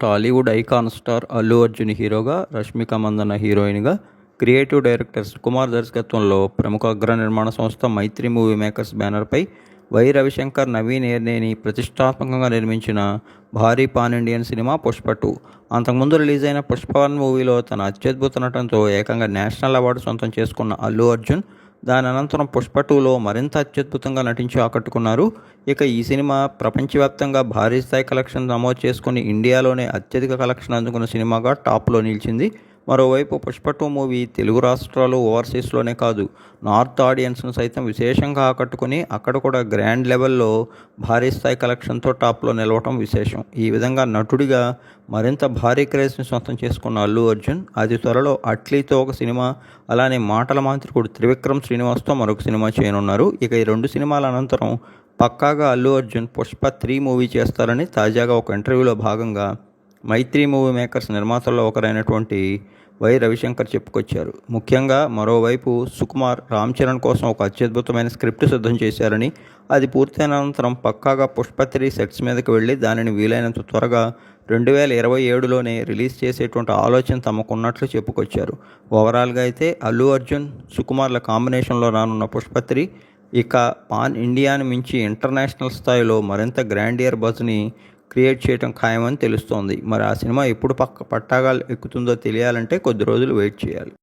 Tollywood icon star Allu Arjun హీరోగా, రష్మిక మందన్న హీరోయిన్గా, creative director Sukumar దర్శకత్వంలో ప్రముఖ అగ్ర నిర్మాణ సంస్థ మైత్రి మూవీ మేకర్స్ బ్యానర్పై వై రవిశంకర్, నవీన్ ఏర్నేని ప్రతిష్టాత్మకంగా నిర్మించిన భారీ పాన్ ఇండియన్ సినిమా పుష్ప 2. అంతకుముందు రిలీజ్ అయిన పుష్ప 1 మూవీలో తన అత్యద్భుత నటనతో ఏకంగా నేషనల్ అవార్డు సొంతం చేసుకున్న అల్లు అర్జున్ దాని అనంతరం పుష్ప 2లో మరింత అత్యద్భుతంగా నటించి ఆకట్టుకున్నారు. ఇక ఈ సినిమా ప్రపంచవ్యాప్తంగా భారీ స్థాయి కలెక్షన్ నమోదు చేసుకుని ఇండియాలోనే అత్యధిక కలెక్షన్ అందుకున్న సినిమాగా టాప్లో నిలిచింది. మరోవైపు పుష్ప 2 మూవీ తెలుగు రాష్ట్రాలు, ఓవర్సీస్లోనే కాదు, నార్త్ ఆడియన్స్ను సైతం విశేషంగా ఆకట్టుకుని అక్కడ కూడా గ్రాండ్ లెవెల్లో భారీ స్థాయి కలెక్షన్తో టాప్లో నిలవటం విశేషం. ఈ విధంగా నటుడిగా మరింత భారీ క్రేజ్ని సొంతం చేసుకున్న అల్లు అర్జున్ అతి త్వరలో అట్లీతో ఒక సినిమా, అలానే మాటల మాంత్రికుడు త్రివిక్రమ్ శ్రీనివాస్తో మరొక సినిమా చేయనున్నారు. ఇక ఈ 2 సినిమాల అనంతరం పక్కాగా అల్లు అర్జున్ పుష్ప 3 మూవీ చేస్తారని తాజాగా ఒక ఇంటర్వ్యూలో భాగంగా మైత్రి మూవీ మేకర్స్ నిర్మాతల్లో ఒకరైనటువంటి వై రవిశంకర్ చెప్పుకొచ్చారు. ముఖ్యంగా మరోవైపు సుకుమార్ రామ్ చరణ్ కోసం ఒక అత్యద్భుతమైన స్క్రిప్ట్ సిద్ధం చేశారని, అది పూర్తయిన అనంతరం పక్కాగా పుష్ప 3 సెట్స్ మీదకి వెళ్ళి దానిని వీలైనంత త్వరగా 2027లోనే రిలీజ్ చేసేటువంటి ఆలోచన తమకున్నట్లు చెప్పుకొచ్చారు. ఓవరాల్గా అయితే అల్లు అర్జున్, సుకుమార్ల కాంబినేషన్లో రానున్న పుష్ప 3 ఇక పాన్ ఇండియాని మించి ఇంటర్నేషనల్ స్థాయిలో మరింత గ్రాండియర్ బజ్ని క్రియేట్ చేయడం ఖాయమని తెలుస్తోంది. మరి ఆ సినిమా ఎప్పుడు పట్టాగా ఎక్కుతుందో తెలియాలంటే కొద్ది రోజులు వెయిట్ చేయాలి.